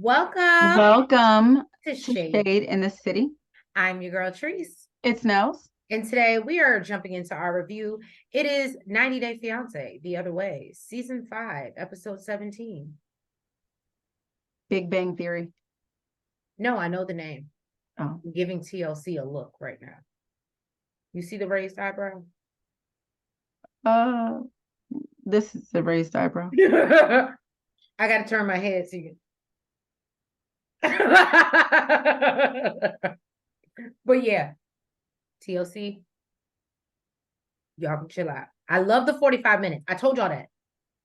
Welcome Welcome to to Shade. Shade in the City. I'm your girl, Treese. It's Nels. And today we are jumping into our review. It is 90 Day Fiancé, The Other Way, Season 5, Episode 17. Big Bang Theory. No, I know the name. Oh. I'm giving TLC a look right now. You see the raised eyebrow? This is the raised eyebrow. I got to turn my head so you But yeah, TLC, y'all can chill out. I love the 45 minutes. I told y'all that.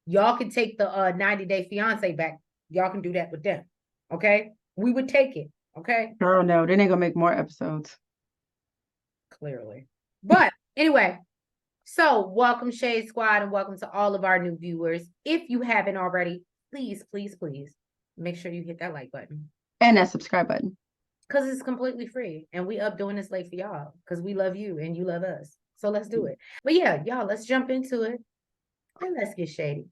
Y'all can take the 90 Day Fiancé back. Y'all can do that with them. Okay? We would take it. Okay? Girl, no, they ain't gonna make more episodes. Clearly. But anyway, so welcome Shade Squad and welcome to all of our new viewers. If you haven't already, please, please, please make sure you hit that like button. And that subscribe button. Because it's completely free. And we up doing this late for y'all. Because we love you and you love us. So let's do it. But yeah, y'all, let's jump into it. And let's get shady.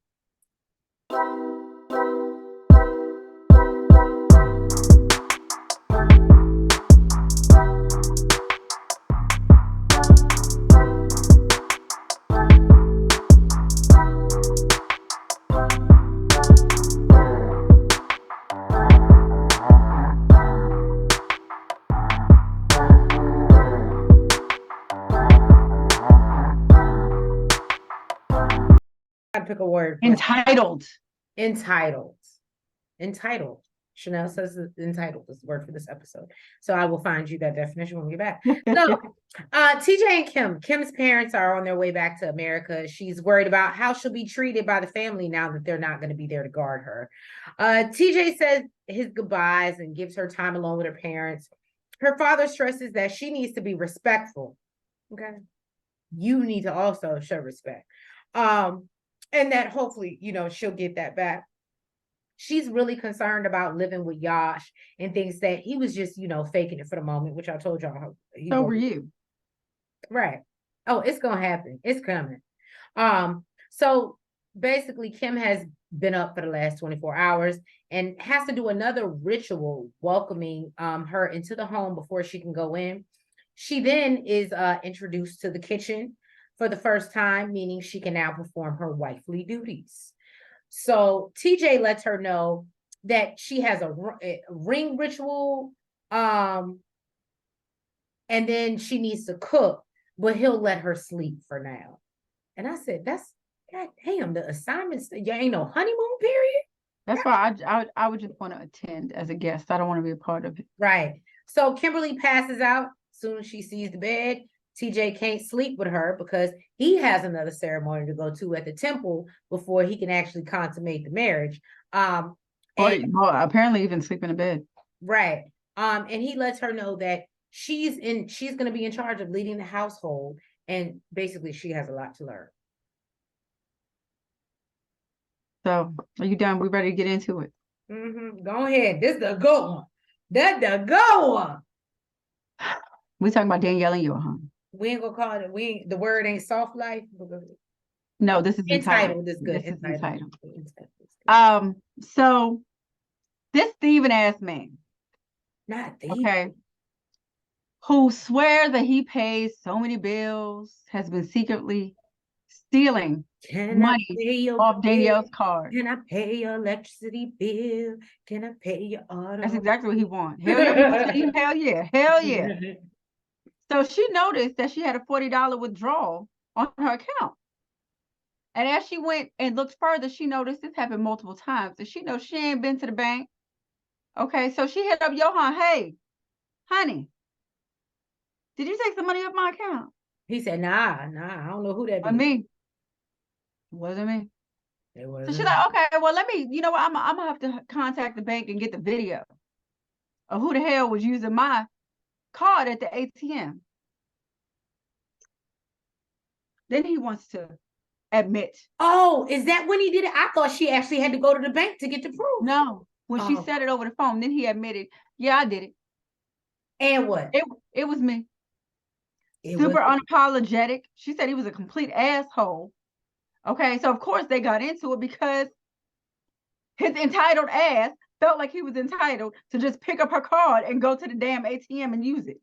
I pick a word. Entitled. Entitled. Chanel says entitled is the word for this episode. So I will find you that definition when we get back. So TJ and Kim. Kim's parents are on their way back to America. She's worried about how she'll be treated by the family now that they're not going to be there to guard her. TJ says his goodbyes and gives her time alone with her parents. Her father stresses that she needs to be respectful. Okay. You need to also show respect. And that hopefully, she'll get that back. She's really concerned about living with Yash and thinks that he was just, faking it for the moment, which I told y'all. So were you. Right. Oh, it's going to happen. It's coming. So basically Kim has been up for the last 24 hours and has to do another ritual welcoming her into the home before she can go in. She then is introduced to the kitchen for the first time, meaning she can now perform her wifely duties. So TJ lets her know that she has a ring ritual, and then she needs to cook, but he'll let her sleep for now. And I said, "That's God damn, the assignments. You ain't no honeymoon period." That's why I would just want to attend as a guest. I don't want to be a part of it. Right. So Kimberly passes out as soon as she sees the bed. TJ can't sleep with her because he has another ceremony to go to at the temple before he can actually consummate the marriage. Well, apparently even sleep in a bed. Right. And he lets her know that she's going to be in charge of leading the household, and basically she has a lot to learn. So, are you done? We ready to get into it? Mm-hmm. Go ahead. This is the good one. That's the good one. We talking about Danielle Yohan. We ain't gonna call it. The word ain't soft life. No, this is entitled. Is good. This is entitled. So this thieving ass man, not thieving, okay, who swears that he pays so many bills, has been secretly stealing money off Danielle's card. Can I pay your electricity bill? Can I pay your auto? That's exactly what he wants. Hell yeah. Hell yeah. Hell yeah. So she noticed that she had a $40 withdrawal on her account. And as she went and looked further, she noticed this happened multiple times. And she knows she ain't been to the bank. Okay, so she hit up Yohan. Hey, honey, did you take some money off my account? He said, nah, I don't know who that was. Me. It wasn't me. It wasn't. So she's like, okay, well, let me, you know what? I'm going to have to contact the bank and get the video of who the hell was using my card at the ATM. Then he wants to admit. Oh, is that when he did it? I thought she actually had to go to the bank to get the proof. No, when she said it over the phone, then he admitted, yeah, I did it. And what? It was me. Super unapologetic. She said he was a complete asshole. Okay, so of course they got into it because his entitled ass felt like he was entitled to just pick up her card and go to the damn ATM and use it.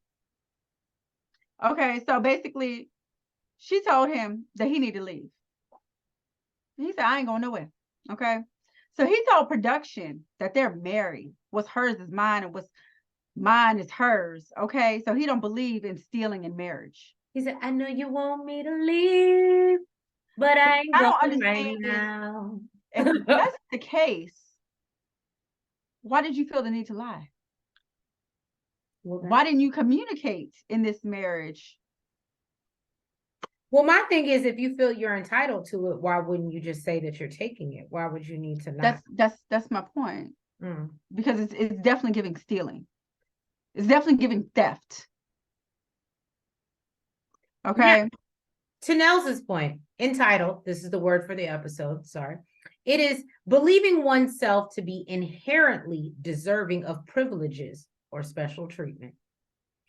Okay, so basically, she told him that he needed to leave. He said, I ain't going nowhere. Okay. So he told production that they're married. What's hers is mine, and what's mine is hers. Okay. So he don't believe in stealing in marriage. He said, I know you want me to leave, but I ain't I don't going right understand now. if that's the case, why did you feel the need to lie? Why didn't you communicate in this marriage? Well, my thing is, if you feel you're entitled to it, why wouldn't you just say that you're taking it? Why would you need to not? That's my point. Because it's definitely giving stealing. It's definitely giving theft. Okay. Yeah. To Nels's point, entitled, this is the word for the episode, sorry. It is believing oneself to be inherently deserving of privileges or special treatment.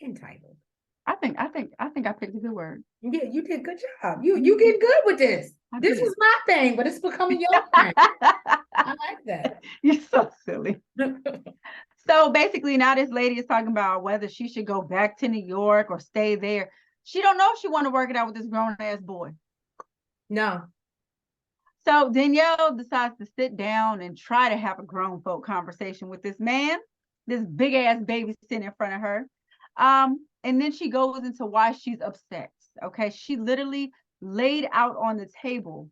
Entitled. I think I picked a good word. Yeah, you did a good job. You get good with this. This is my thing, but it's becoming your thing. I like that. You're so silly. So basically, now this lady is talking about whether she should go back to New York or stay there. She don't know if she want to work it out with this grown-ass boy. No. So Danielle decides to sit down and try to have a grown folk conversation with this man, this big ass baby sitting in front of her. And then she goes into why she's upset. Okay. She literally laid out on the table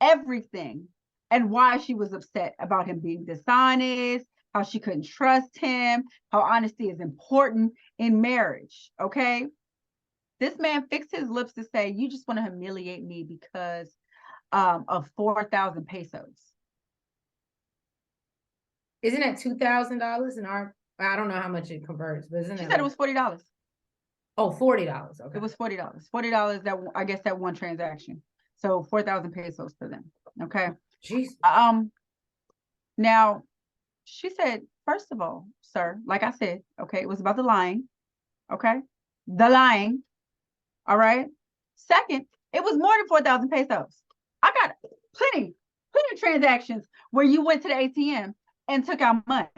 everything and why she was upset about him being dishonest, how she couldn't trust him, how honesty is important in marriage. Okay. This man fixed his lips to say, you just want to humiliate me because of 4,000 pesos. Isn't that $2,000 in our, I don't know how much it converts, but isn't She that said it was $40. Oh, $40. Okay. It was $40. $40 that I guess that one transaction. So 4,000 pesos for them. Okay. Jeez. Now she said, first of all, sir, like I said, okay, it was about the lying. Okay. The lying. All right. Second, it was more than 4,000 pesos. I got plenty of transactions where you went to the ATM and took out money.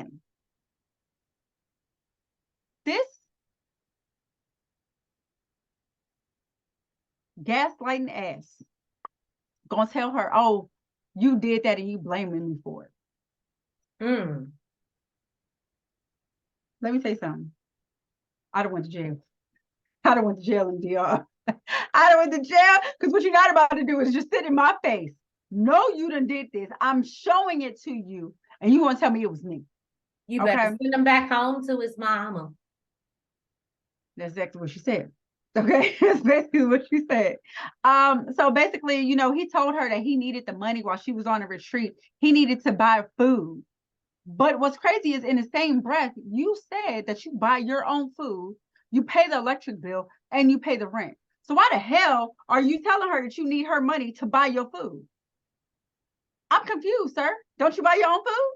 This gaslighting ass gonna tell her, oh, you did that and you blaming me for it. Let me say something. I done went to jail. I done went to jail in DR. I done went to jail because what you're not about to do is just sit in my face. No, you done did this. I'm showing it to you, and you want to tell me it was me. You better send him back home to his mama. That's exactly what she said. Okay, that's basically what she said. So basically, you know, he told her that he needed the money while she was on a retreat. He needed to buy food. But what's crazy is in the same breath, you said that you buy your own food, you pay the electric bill, and you pay the rent. So why the hell are you telling her that you need her money to buy your food? I'm confused, sir. Don't you buy your own food?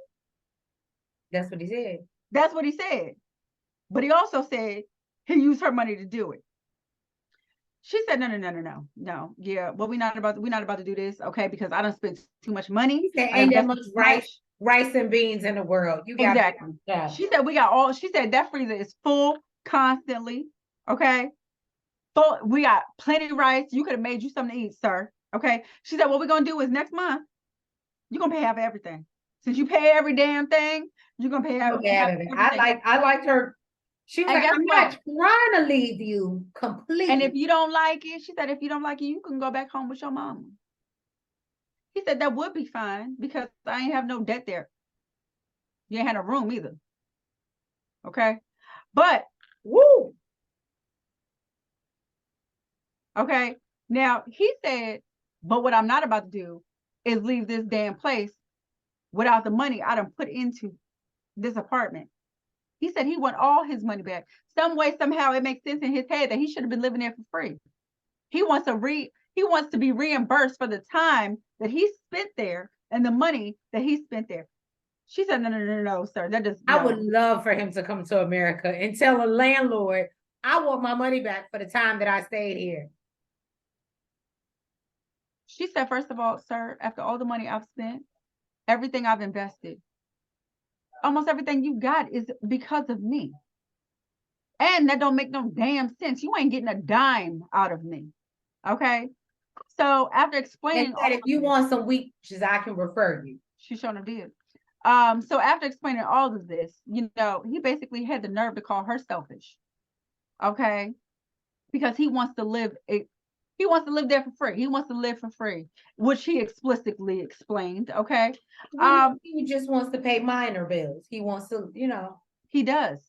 That's what he said. That's what he said. But he also said he used her money to do it. She said, no. Yeah, well, we're not about to do this, okay? Because I don't spend too much money. There ain't that much rice and beans in the world. You got exactly. Yeah. She said she said that freezer is full constantly. Okay. Full, we got plenty of rice. You could have made you something to eat, sir. Okay. She said, what we're gonna do is next month, you're gonna pay half everything. Since you pay every damn thing, you're gonna pay half everything. I liked her. She was like, I'm not trying to leave you completely. And if you don't like it, she said, if you don't like it, you can go back home with your mama. He said that would be fine because I ain't have no debt there. You ain't had a room either. Okay. But woo. Okay. Now he said, but what I'm not about to do is leave this damn place without the money I done put into this apartment. He said he want all his money back. Some way, somehow it makes sense in his head that he should have been living there for free. He wants to be reimbursed for the time that he spent there and the money that he spent there. She said, no, sir. That does. I would love for him to come to America and tell a landlord, I want my money back for the time that I stayed here. She said, first of all, sir, after all the money I've spent, everything I've invested, almost everything you got is because of me. And that don't make no damn sense. You ain't getting a dime out of me. Okay. So after explaining, And if you want some weaknesses, I can refer you. She showed him did. So after explaining all of this, you know, he basically had the nerve to call her selfish. Okay. Because he wants to live there for free. He wants to live for free, which he explicitly explained. Okay. He just wants to pay minor bills. He wants to, you know. He does.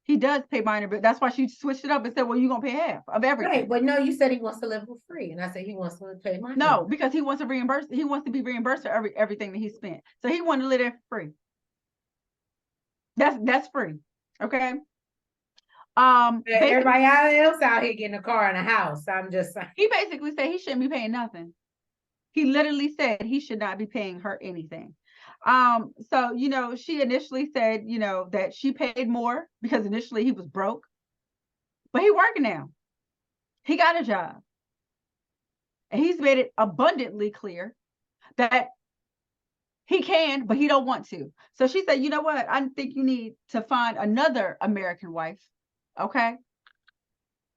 He does pay minor bills. That's why she switched it up and said, well, you're going to pay half of everything. Right. But no, you said he wants to live for free. And I said he wants to pay minor. No, because he wants to reimburse. He wants to be reimbursed for everything that he spent. So he wanted to live there for free. That's free. Okay. Everybody else out here getting a car and a house. I'm just saying. He basically said he shouldn't be paying nothing. He literally said he should not be paying her anything. So, you know, she initially said, you know, that she paid more because initially he was broke, but he working now. He got a job. And he's made it abundantly clear that he can, but he don't want to. So she said, you know what? I think you need to find another American wife, okay,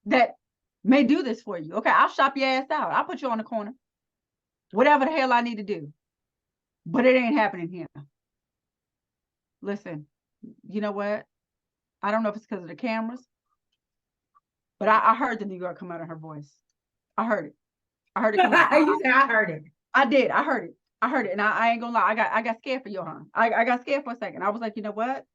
that may do this for you. Okay, I'll shop your ass out. I'll put you on the corner. Whatever the hell I need to do. But it ain't happening here. Listen, you know what? I don't know if it's because of the cameras, but I heard the New York come out of her voice. I heard it. I heard it come out. You said I heard it. I did. I heard it. I heard it. And I ain't gonna lie. I got scared for Yohan. I got scared for a second. I was like, you know what?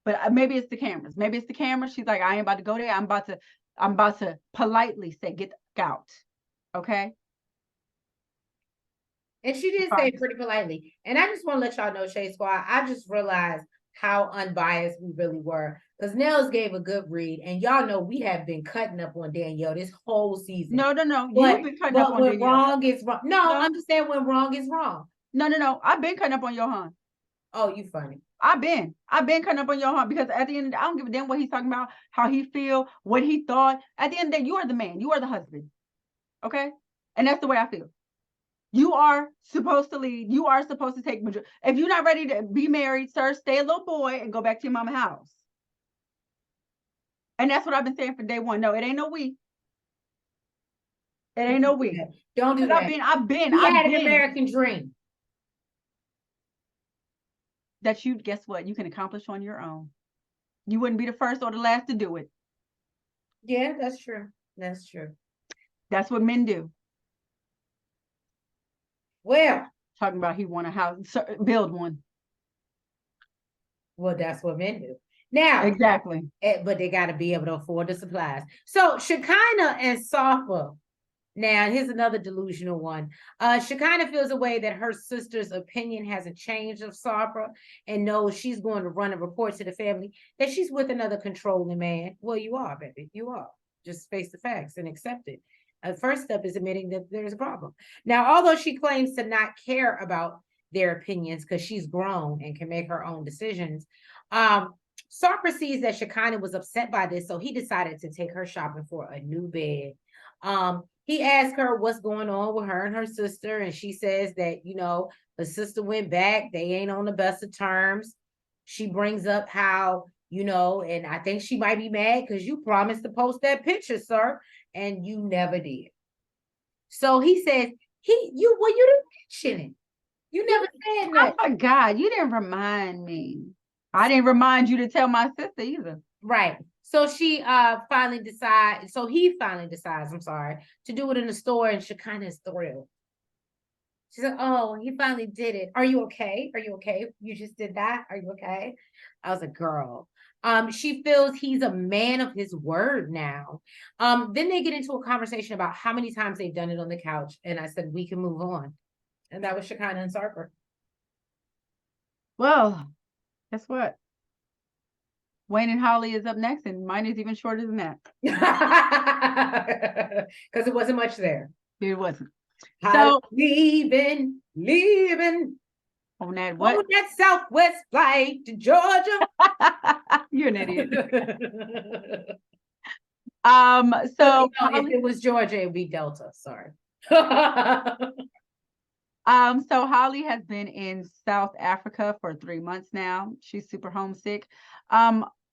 But maybe it's the cameras. Maybe it's the cameras. She's like, I ain't about to go there. I'm about to politely say, get out. Okay. And she did say pretty politely. And I just want to let y'all know, Shade Squad, I just realized how unbiased we really were. Because Nels gave a good read. And y'all know we have been cutting up on Danielle this whole season. No. You've been cutting up on Danielle. Wrong is wrong. No, understand when wrong is wrong. No. I've been cutting up on Yohan. Oh, you funny. I've been cutting up on Yohan because at the end of the day, I don't give a damn what he's talking about, how he feel, what he thought. At the end of the day, you are the man. You are the husband. Okay? And that's the way I feel. You are supposed to lead. You are supposed to take majority. If you're not ready to be married, sir, stay a little boy and go back to your mama's house. And that's what I've been saying from day one. No, it ain't no we. It ain't no we. Don't do that. I've been. He had an American dream. That you, guess what? You can accomplish on your own. You wouldn't be the first or the last to do it. Yeah, that's true. That's true. That's what men do. Well, talking about he want a house, build one. Well, that's what men do. Now, exactly. But they got to be able to afford the supplies. So Shekinah and Sarper. Now, here's another delusional one. Shekinah feels a way that her sister's opinion hasn't changed of Sarper and knows she's going to run a report to the family that she's with another controlling man. Well, you are, baby. You are. Just face the facts and accept it. The first step is admitting that there's a problem. Now, although she claims to not care about their opinions because she's grown and can make her own decisions, Sarper sees that Shekinah was upset by this, so he decided to take her shopping for a new bed. He asked her what's going on with her and her sister, and she says that, you know, the sister went back. They ain't on the best of terms. She brings up how, you know, and I think she might be mad because you promised to post that picture, sir, and you never did. So he says, you didn't mention it. You never said that. I forgot. You didn't remind me. I didn't remind you to tell my sister either. Right. So he finally decides, I'm sorry, to do it in the store, and Shekinah is thrilled. She's like, oh, he finally did it. Are you okay? Are you okay? You just did that? Are you okay? I was a girl. She feels he's a man of his word now. Then they get into a conversation about how many times they've done it on the couch. And I said, we can move on. And that was Shekinah and Sarper. Well, guess what? Wayne and Holly is up next, and mine is even shorter than that. Because it wasn't much there. It wasn't. So leaving on that what? On that Southwest flight to Georgia. You're an idiot. So if it was Georgia, it'd be Delta. Sorry. So Holly has been in South Africa for 3 months now. She's super homesick.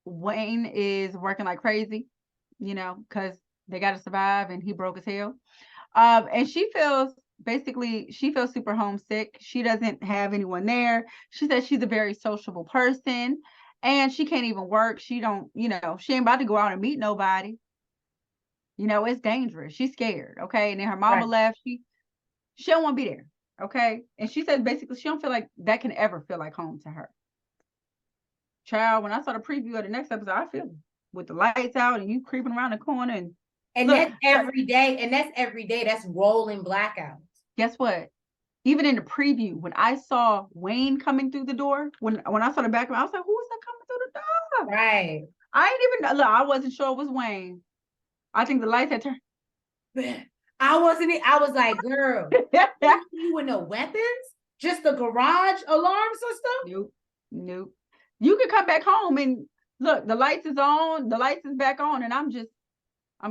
Wayne is working like crazy, because they got to survive, and he broke as hell. And she feels super homesick. She doesn't have anyone there. She says she's a very sociable person, and she can't even work. She don't, she ain't about to go out and meet nobody. It's dangerous. She's scared. Okay. And then her mama left. She don't want to be there. Okay. And she said basically she don't feel like that can ever feel like home to her. Child, when I saw the preview of the next episode, I feel with the lights out and you creeping around the corner and look, that's every day. And that's every day. That's rolling blackouts. Guess what? Even in the preview, when I saw Wayne coming through the door, when I saw the background, I was like, who is that coming through the door? Right. I ain't even look, I wasn't sure it was Wayne. I think the lights had turned. I was like, girl, you with no weapons? Just the garage alarm system? Nope. You can come back home and look, the lights is on, the lights is back on, and I'm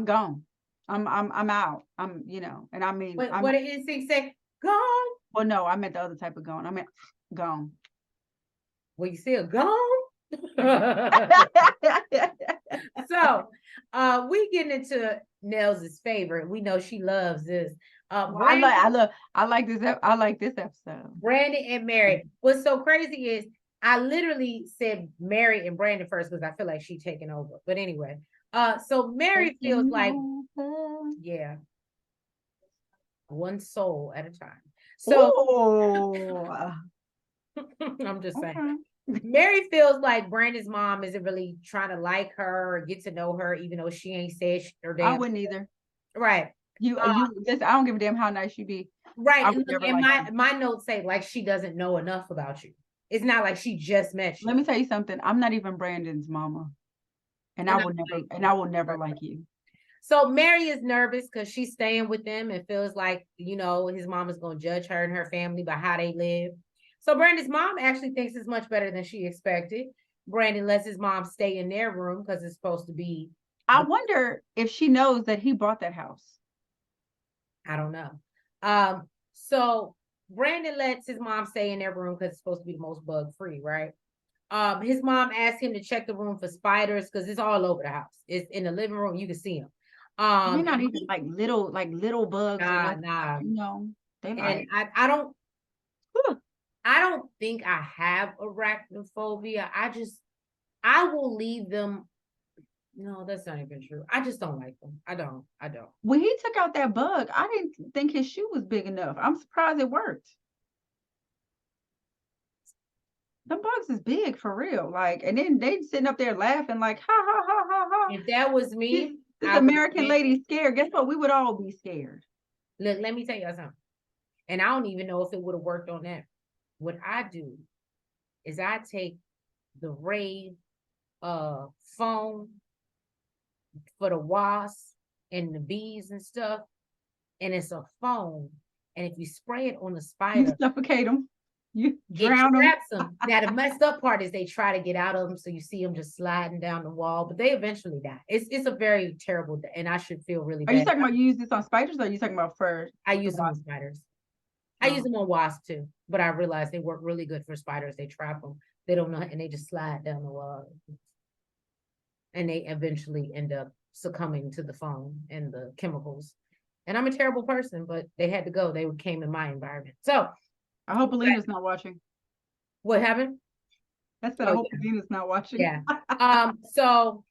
gone. I'm out. And I mean, what did instinct say? Gone? Well, no, I meant the other type of gone. I meant gone. Well, you see a gone? So, we getting into Nels' favorite. We know she loves this. I like this episode. Brandan and Mary. What's so crazy is I literally said Mary and Brandan first because I feel like she's taking over. But anyway, so Mary feels like, yeah, one soul at a time. So I'm just saying. Okay. Mary feels like Brandan's mom isn't really trying to like her or get to know her, even though she ain't said her damn. I wouldn't either. Right. I don't give a damn how nice you be. Right. And my notes say like she doesn't know enough about you. It's not like she just met you. Let me tell you something. I'm not even Brandan's mama. And I will never like you. So Mary is nervous because she's staying with them and feels like, his mom is going to judge her and her family by how they live. So Brandan's mom actually thinks it's much better than she expected. Brandan lets his mom stay in their room because it's supposed to be. I wonder if she knows that he bought that house. I don't know. So Brandan lets his mom stay in their room because it's supposed to be the most bug-free, right? His mom asked him to check the room for spiders because it's all over the house. It's in the living room. You can see them. They're not even like little bugs. Nah. They and I don't think I have arachnophobia. I will leave them. No, that's not even true. I just don't like them. I don't. When he took out that bug, I didn't think his shoe was big enough. I'm surprised it worked. Them bugs is big for real. And then they sitting up there laughing like, ha, ha, ha, ha, ha. If that was me, this American lady scared. Guess what? We would all be scared. Look, let me tell you something. And I don't even know if it would have worked on that. What I do is I take the Rave foam for the wasps and the bees and stuff, and it's a foam. And if you spray it on the spider, you suffocate them. You drown them. Now the messed up part is they try to get out of them, so you see them just sliding down the wall, but they eventually die. It's a very terrible, and I should feel really bad. Are you talking about you use this on spiders, or are you talking about fur? I use them on spiders. I use them on wasps too, but I realized they work really good for spiders. They trap them. They don't know, and they just slide down the wall, and they eventually end up succumbing to the foam and the chemicals. And I'm a terrible person, but they had to go. They came in my environment. So I hope Alina's not watching. What happened? I said, I hope Alina's not watching. Yeah. So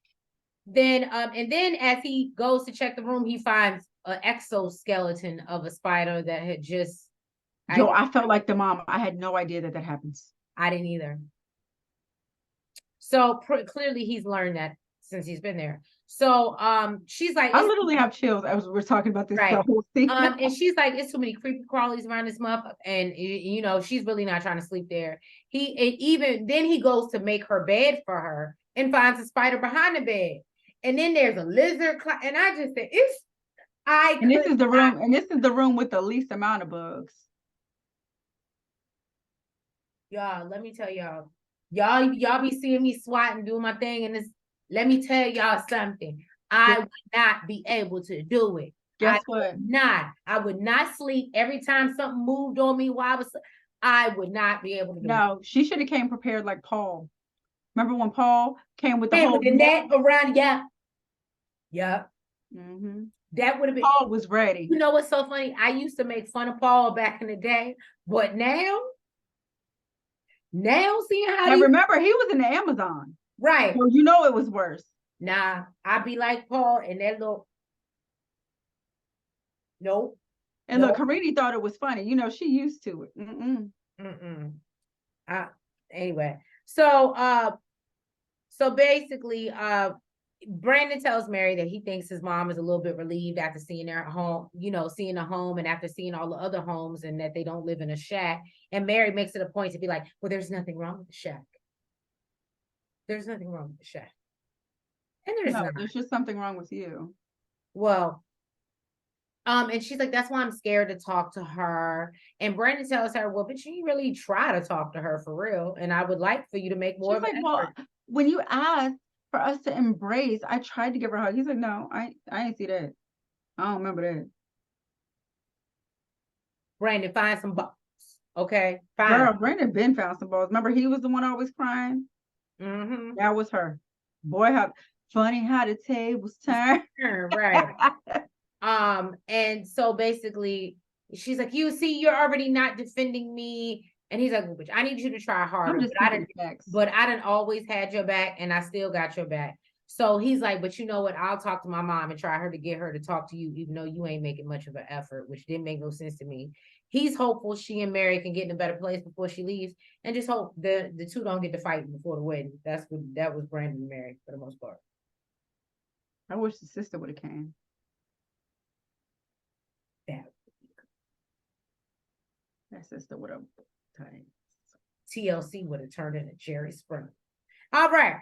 then, and then as he goes to check the room, he finds an exoskeleton of a spider that had just. I felt like the mom. I had no idea that happens. I didn't either. So clearly he's learned that since he's been there. So she's like, I literally have chills as we're talking about this the whole thing. And she's like, it's too many creepy crawlies around this month, and she's really not trying to sleep there. He goes to make her bed for her and finds a spider behind the bed, and then there's a lizard, and I just said, this is the room with the least amount of bugs. Y'all, let me tell y'all be seeing me swatting, doing my thing, and let me tell y'all something. I would not be able to do it. Guess what? I would not sleep every time something moved on me while I would not be able to do it. No, she should have came prepared like Paul. Remember when Paul came with the Hey, whole with the net around, yeah. Mm-hmm. That would have been. Paul was ready. You know what's so funny? I used to make fun of Paul back in the day, but now seeing how And remember, he was in the Amazon. right. So you know it was worse. Nah, I'd be like Paul and that little nope. And look, Karini thought it was funny. You know, she used to it. Anyway, so basically, Brandan tells Mary that he thinks his mom is a little bit relieved after seeing their home, seeing a home and after seeing all the other homes and that they don't live in a shack. And Mary makes it a point to be like, well, there's nothing wrong with the shack. There's nothing wrong with the shack. And there's just something wrong with you. Well, and she's like, that's why I'm scared to talk to her. And Brandan tells her, well, but you really try to talk to her for real. And I would like for you to make more of an effort. Well, when you asked for us to embrace, I tried to give her a hug. He's like, no, I ain't see that. I don't remember that. Brandan, find some balls. Okay, fine. Girl, Brandan been found some balls. Remember, he was the one always crying? Mm-hmm. That was her. Boy, how funny how the tables turn. Right. And so basically, she's like, you see, you're already not defending me. And he's like, well, bitch, I need you to try harder. But I didn't always had your back, and I still got your back. So he's like, but you know what? I'll talk to my mom and try her to get her to talk to you, even though you ain't making much of an effort, which didn't make no sense to me. He's hopeful she and Mary can get in a better place before she leaves, and just hope the two don't get to fight before the wedding. That was Brandan and Mary for the most part. I wish the sister would have came. That sister would have. TLC would have turned into Jerry Springer. All right.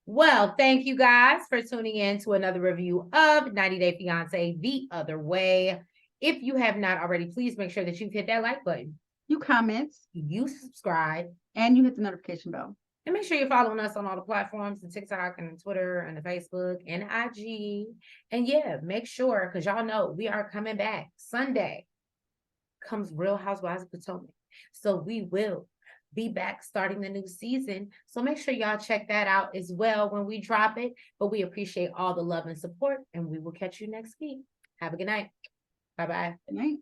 Well, thank you guys for tuning in to another review of 90 Day Fiancé The Other Way. If you have not already, please make sure that you hit that like button. You comment. You subscribe. And you hit the notification bell. And make sure you're following us on all the platforms, the TikTok and the Twitter and the Facebook and IG. And yeah, make sure, because y'all know we are coming back. Sunday comes Real Housewives of Potomac. So we will be back starting the new season. So make sure y'all check that out as well when we drop it. But we appreciate all the love and support, and we will catch you next week. Have a good night. Bye-bye. Good night.